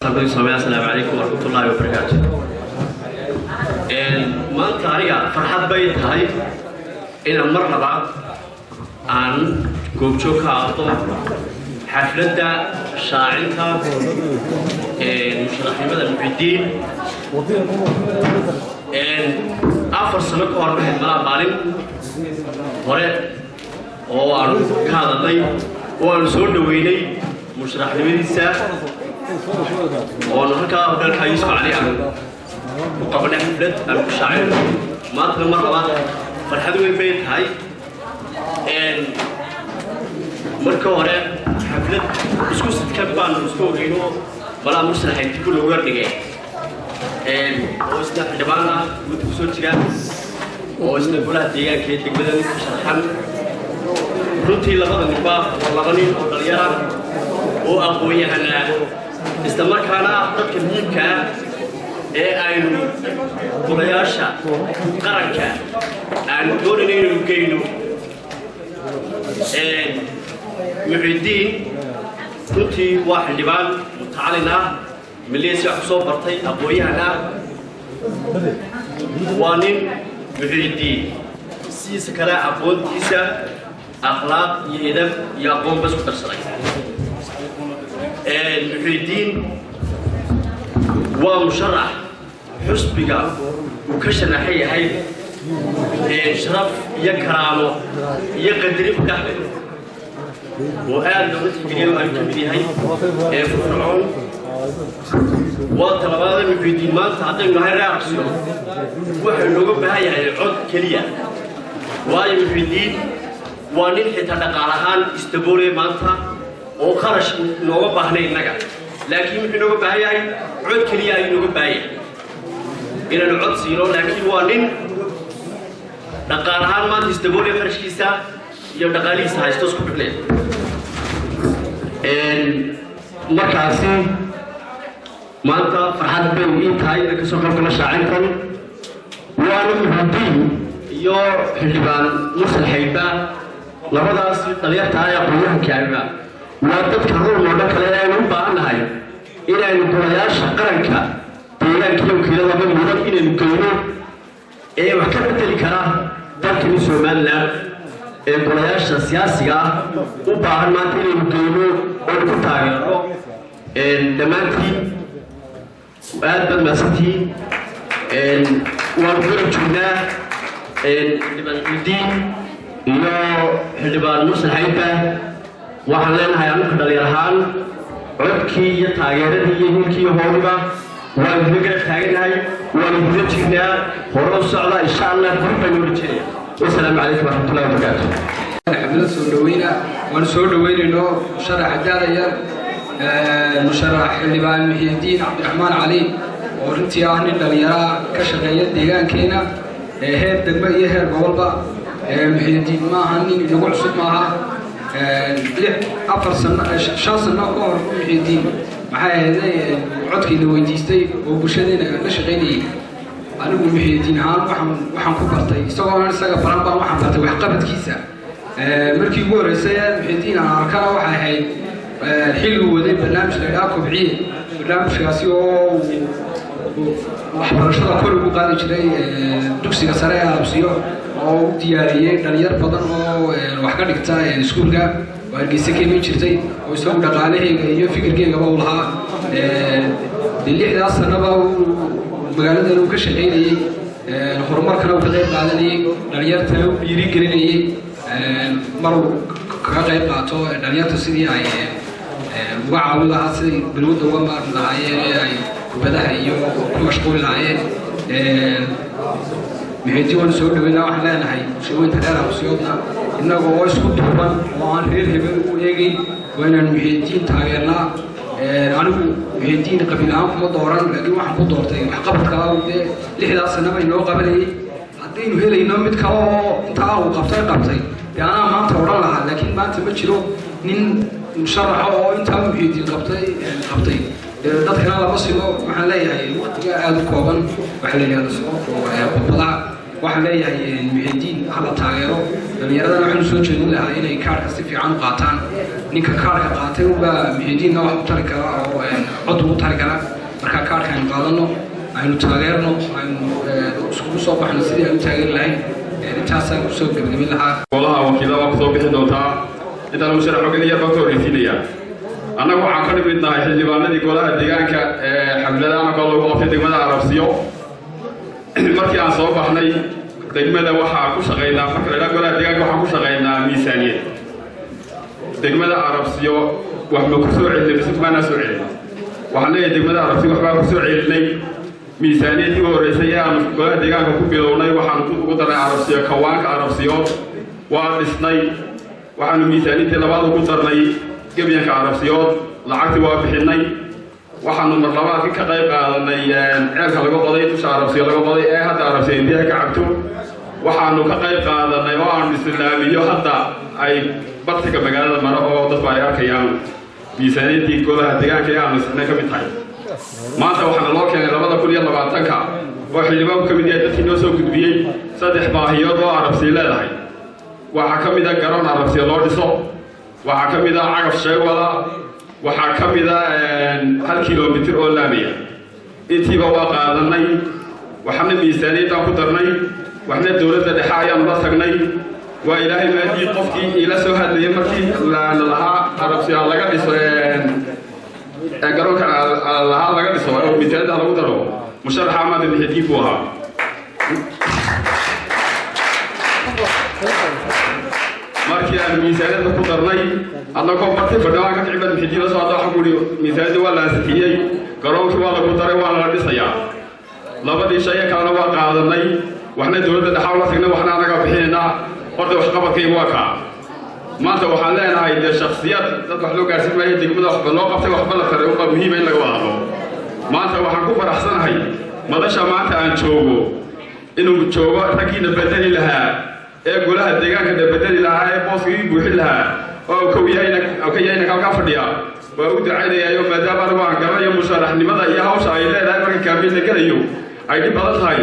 أصحابي السلام عليكم ورحمة الله وبركاته. ما طريقة فرحة بيت هاي إن مرة بعد عن كوبشوك عطوا حفلة شاعرها مشرحين بدل المعدين أفر سنة كواربه الملعب بالين ورد أو عن كذا ضي وعن سود ويني مشرحين بديسة وأنا هكذا بدل حيس عليه عن وقبل حفلة الشاعر ما تنا مرة بعد فرحة بيت هاي marka hore xaflad isku sidkabaan isku geeyno wala musharaxiintii kullu uga dhigay oo isla xidbaana mid ku soo jira oo isla golaha deegaanka ee degmada ka sharaxan runtii labada ninba laba nin oo dhalinyaro oo aqoon-yahana isla markaana dadka muhiimka ee aynu golayaasha qaranka aan doonayno inuu geeyno محيدين كنتي واحد لبان متعلنا مليسي حصو برتي أبويانا وانين محيدين سيس كلا أبون تيسا أخلاق يهدف يقوم بس وترسلين المحيدين ومشرح حسبك وكشنا هاي شرف يكرامه يقدر بكحله وهذا نقطة اليوم أنتم هاي فرعون وطلبات من في ديمان تعطي من هاي رأسه وحنا نقول بهاي عود كلية واي من في الدين وننحي تدقالهان استبوري مانتا وخرج نقول بهني النجا لكن من نقول بهاي عود كلية نقول بهاي إن العود سيرو لكن ونن دقالهان ما تستبوري خرج كيسا يوم دقاليس هاي استوسكو بليه markaasi maanta farxad bay ii tahay inaan kasoo qayb galo shaacinkan waana muhiim iyo xildhibaan musalxayba labadaas dhalinyarta ay aqoon-yahanka waa dadka rulmooda kale aynu u baahannahay inaynu golayaasha qaranka deegaanka iyo wakiilada mudan inaynu geyno ee wax ka bedeli kara dalkani Somaliland ee golayaasha siyaasiga u baahan maanta inaynu geyno oo ku taageero dhammaantiin aad baad mahadsantihiin waan ku joognaa xildhibaan Ciidiin iyo xildhibaan musalxayba waxaan leenahay anaga dhalinyarahaan codkii iyo taageeradii iyo hilkii hooliba waan idin garab taaganahay waan idin jirnaa hore u socda insha allah waxaan u rajaynayaa والسلام عليكم ورحمة الله وبركاته. حملة سودوينا ونسودوين إنه مشرح جاليا مشرح اللي بان محي الدين عبد الرحمن علي ورنتي أهني اللي يرى كشغية ديجان كينا هير دقبة هير بولبا محي الدين ما هني نقول صوت معها لح أفر سنة شخص الناقور محي الدين معاه زي عدك اللي ويديستي وبشدين كشغيني أنا أقول محي الدين هان وحن كبرتي سواء أنا سجى فرنبا وحن فرتي وحقبت كيسة مركي جور رسالة محي الدين أنا أركنا وحي حلو وذي برنامج لقاكم بعيد برنامج سياسي وحبر شغل كل وقاعد يشتري دوكسي كسرية بسيو أو ديارية دنيار بدن أو وحكي كتا سكول جا وارجيسي كمين شرتي ويسوق دقالة يفكر كي قبولها اللي إحدى أصلا نبأ magaalada uu ka shaqeynayay horumarkana uu ka qayb qaadanayay dhalinyarta uu dhiiri gelinayay mar uu ka qayb qaato dhalinyarta sidii ay uga caawin lahaa sidii bilowda uga maarmi lahaayeen ay kubadaha iyo ku mashquuli lahaayeen محيدين ونسولنا وإحنا لهاي شوين تدارا وسيوطنا إنه هو يسكت طبعا وعن غير هبل ويجي وإن المحيدين تغيرنا أنا محيدين قبل عام مدوران لكن واحد مدورتين وحقبت كلام لحدا سنة بينه قبلي عدين وهلا ينام متكوا تعاو قبطين يعني أنا ما توران لها لكن ما تمشيله نين مشرح أو أنت محيدين قبطين dadkana lama sigo waxaan leeyahay waqtiga aad u kooban waxa la yiraahdo qodobada waxaan leeyahay muhidiin hala taageero dhalinyarada waxaan soo jeedin lahaa inay kaarka si fiican u qaataan ninka kaarka qaatay uga muhidiinna wax u tari kara oo cod u tari kara qaadano aynu taageerno aynu iskugu soo baxno sidii aynu taageeri lahayn intaasaan kusoo gebagabin lahaa golaha wakiilada waa kusoo bixi doontaa intaan musharax xogin yar baan ka horreysiinaya annagu waxaan ka dhimid nahay xildhibaanadii golaha deegaanka xafladaana koo lagu qabtay degmada Arabsiyo markii aan soo baxnay degmada waxaa ku shaqeynaa marka la golaha deegaanka waxaan ku shaqeynaa miisaaniyad degmada Arabsiyo wax ma ku soo celinay mise maana soo celinay waxaan leeyahay degmada Arabsiyo waxbaa ku soo celinay miisaaniyadii ugu horreysay ee aan golaha deegaanka ku bilownay waxaan ugu daray Arabsiyo kawaanka Arabsiyo waa dhisnay waxaanu miisaaniyadii labaad ugu darnay gebiyanka Arabsiyood lacagtii waa bixinay waxaanu mar labaad ka qayb qaadanay ceelka laga qoday dusha Arabsiyo laga qoday ee hadda Arabsiyo intii ka cabto waxaanu ka qayb qaadanay oo aan islaamiyo hadda ay bartiga magaalada maro oo dadku ay arkayaan miisaaniyadii golaha deegaanka ee aanu isna ka mid tahay maanta waxaana loo keenay 2020 oo xildhibaan ka mid yahay dadkii noo soo gudbiyey 3 baahiyood oo Arabsiyo leedahay waxaa ka mid ah garoon Arabsiyo loo dhiso waxaa ka mid ah cagaf sheegwada waxaa ka mid ah 1 kiiloomitir oo laamiya intiiba waa qaadanay waxaana miisaaniyadaan ku darnay waxna dawladda dhexe ayaan la tagnay waa ilaahay maadii qofkii ila soo hadlayay markii la lahaa Arabsiyo laga dhiso garoonka lahaa laga dhiso oo miisaaniyada lagu daro musharax Ahmed Mihdi buu ahaa markii aan miisaaniyada ku darnay annagoo markii fadhiga Ahmed Mihdi la soo waxa ku miisaaniyada waa la ansixiyay garoonkii waa lagu daray waa la dhisayaa labadii shay kale waa qaadanay waxna dawladda dhexe la tagnay waxna anaga bixinayna horta wax qabadkaygu waa ka maanta waxaan leenahay shakhsiyad dad wax loo gaarsiin maayo degmada wax loo qabtay waxba la taray oo muhiim in laga wada maanta waxaan ku faraxsanahay madasha maanta aan joogo inuu joogo ragiina bedeli lahaa ee golaha deegaanka bedeli lahaa ee booskii buuxin lahaa oo ka yayna ka fadhiya waa u ducaynayaa maadaama aan garanayo musharaxnimada iyo hawsha ay leedahay marka kaamil galayo ay dib badan tahay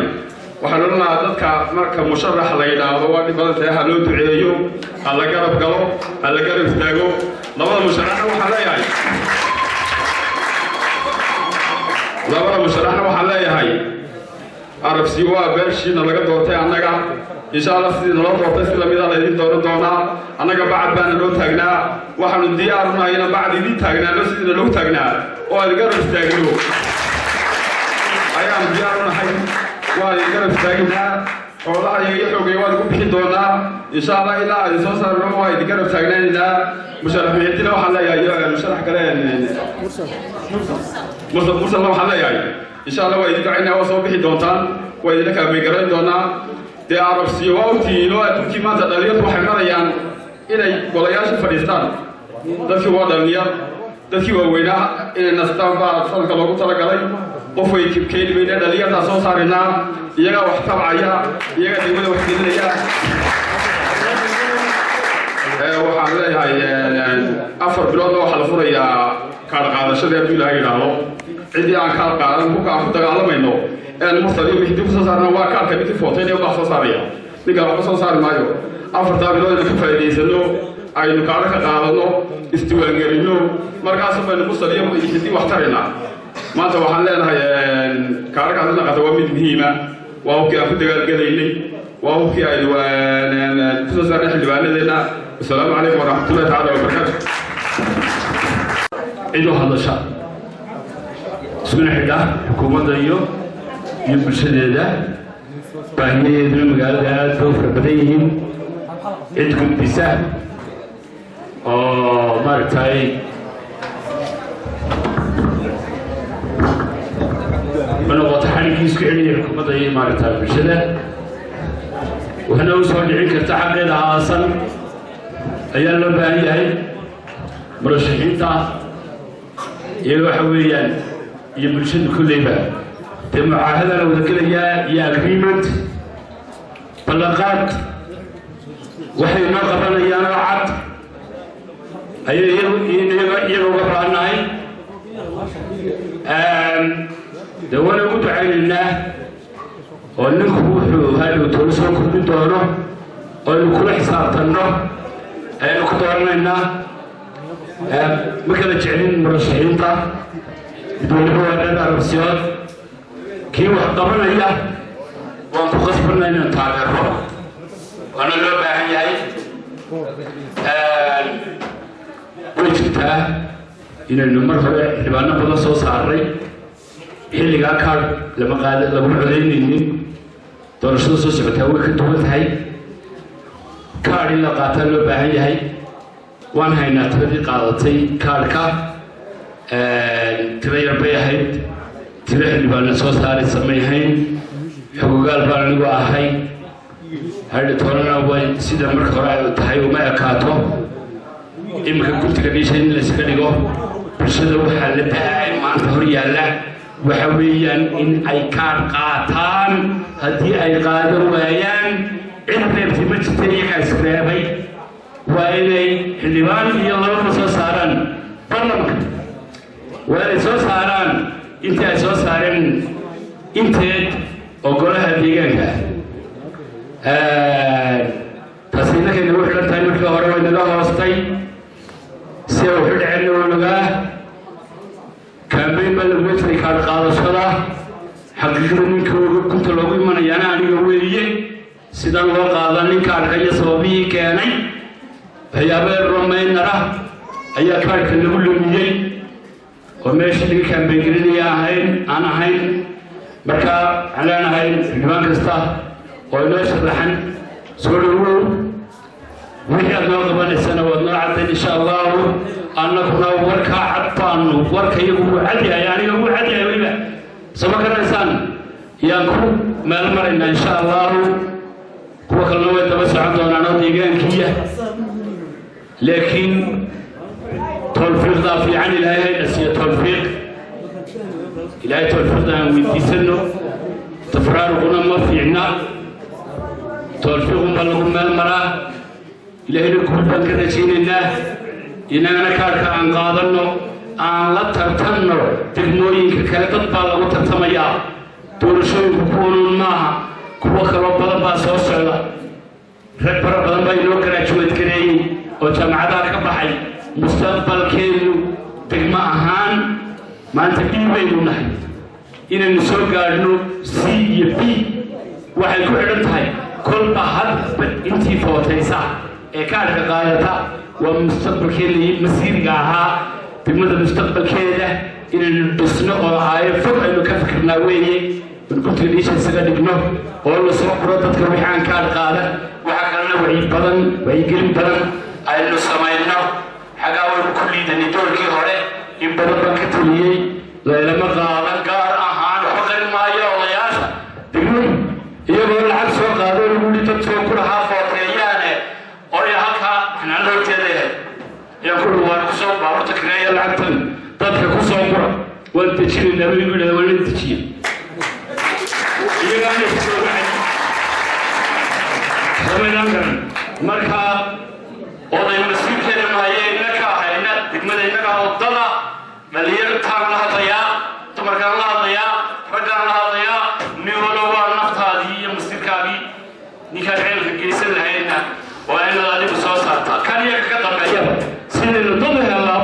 waxaan oranaa dadka marka musharax la yiraahdo waa dib badan tahay ha loo duceeyo ha la garab galo ha la garab istaago labada musharax waxaa leeyahay Arabsiyo waa beeshiina laga doortay annaga insha Allah sidii noo doortay si lamid ah la idin dooran doonaa annaga bacad baan loo taagnaa waxaanu diyaar u nahay in bacad idin taagnaa sidii loo taagnaa oo ay garab istaagno ayaan diyaar u nahay waa ay garab istaagnaa xoolaha iyo xoogay waa lagu bixin doonaa insha Allah ilaa ay soo saarno waa ay garab taagnaanina musharaxiintina waxa la yahay musharax kale mursal waxa la yahay insha Allah waa idin ducaynaa waa soo bixi doontaan waa idin ka beegaray doonaa de Arabsiyo waa tiino adkii maanta dhaliyadu waxay marayaan inay golayaasha fadhiistaan dadkii waa dhalinyar dadkii waa weynaa inay nastaan baa falka loogu talagalay qof way keenayeen dhaliyada soo saarinaa iyaga wax tabcaya iyaga degmada wax gelinaya waxaan leeyahay 4 bilood oo waxa la furayaa kaar qaadashada haddii la yiraahdo cidii aan kaar qaadan ku dagaalamayno المرسل يوم يحدث صارنا واقع كبير فوتين يوم بحث صاريا نقال بحث صار مايو أفر تابلو إذا كفاية يسلو أي نقارك قالوا استوى الجرينو مركز من المرسل يوم يحدث واحترنا ما توحنا لنا كارك عندنا قطوة من مهمة وهو كي أخذ الجريني وهو كي أيوة تصير حلوان لنا السلام عليكم ورحمة الله تعالى وبركاته إنه هذا شيء سمعنا حدا حكومة ديو يبرشلنا باهي من مقالة توفر بديهم عندكم بسهم مارتاي من وقت حالي يسكع لي حكومة ديو مارتاي برشلة وهنا وصول لعين كرتا حقيقة عاصل أيان لو باهي هاي مرشحين تا يلو حويا يبرشل كل باب المعاهدة لو ذكرها يا agreement بلغات waxay noo qabanayaan cad ayay iyagu qabanay dawada ugu ducaynaa oo ninku wuxuu hadu toosoo ku doono oo kula xisaabtano aynu ku dooranayna ma kala jecelin murashaxiinta dowladda Arabsiyood كي وحضرنا وأنتو خصبنا إن نتعرفه وأنا لو باهي وجدتها إن النمر هو حبانا بلا صوص عري اللي قال كار لما قال لما عدين إني دورشة صوص بتهوي كتوت هاي كار اللي قاتل لو باهي هاي وأنا هاي نتبدي قاضتي كار تغير بيهاي تروح اللي بنا صوص هاري سميهين حقوقال بنا نقاهاي هذا تورنا وين سيدا مركورا تهاي وما يكاتو إمك كنت كنيشين لسكنيجو برشلو حلتها ما تهري الله وحويا إن أي كار قاتان هدي أي قادر ويان إحنا بتمشي تريك أسبابي وإلي اللبان يلا وصارن برنامج وإلي صارن أنت صارن أنت أقولها ديجانها تسينا كنا نروح للتايم الكهرباء ونلقى وسطي سووا حد عنا ونلقاه كان بين بلغت لي كان قاضي صلاة حقيقة منك كنت لقي من يانا أنا قوية سيدان الله قاضي كان كي صوبي كاني هي بير رومين نرى هي كان كل مية وماشي اللي كان بيجري يا هين أنا هين بكا على أنا هين جوان كستا ويناش الرحن سولو وحيا نوضب السنة ونعد إن شاء الله أنكنا وركا عطان وركا يقول عديها يعني يقول عديها ويبا سبك الإنسان ينكو مالمرنا إن شاء الله هو كلنا يتبسع عندنا نضيقان كيه لكن توفيق ذا في عن الآية نسي توفيق الآية توفيق ذا من سنه تفرارقنا ما في عنا توفيقهم بلغم المرأة إلهي لكم بانكنا شيننا إننا كارك عن قادرنا عن لا ترتنو تغنوين كالكالة تطبع وترتميا تورشون بكونون معها كوا كروا بلبا سوصلا ربرا بلبا يلوك راجوات كريم وجمعنا كبحي مستقبل كيلو تغمى أهان ما أنت بيبينو نحن إن النسوء قالوا سي يبي waxay ku xidhan tahay kolba hadba intii footaysa ee kaarka qaadata waa mustaqbalkeedii masiiriga ahaa degmada mustaqbalkeeda inaynu dhisno oo ay fog aynu ka fikirnaa weeye gurgurta dhiisha isaga dhigno oo la soo qoro dadka wixii aan kaar qaada waxa kalena wacyigelin badan aynu samayno xagaa waynu ku liidanay doorkii hore in badan baan ka taliyey laylama qaadan gaar ahaan xoqan maayo odayaasha degmada iyagoo lacag soo qaado lagu dad soo ku lahaa footeeyaane oo halkaa waxaan loo jeedayaa yaa ku waa ku soo baaburta kireeya lacagtan dadka ku soo gura waan dejinayna weli weli waan dejiye iyagaa ay soo baxay sameeyaan garan marka oday masiirkeena maayay inaka hayna degmada inaga wadada dhalinyarta la hadlaya dumarka la hadlaya ragga la hadlaya niwalo waa naftaadii iyo masiirkaagii ninkaad ceelka geysan lahayna waa inaad adigu soo saartaa kan iyaga ka dambeeya sidaynu dad helaa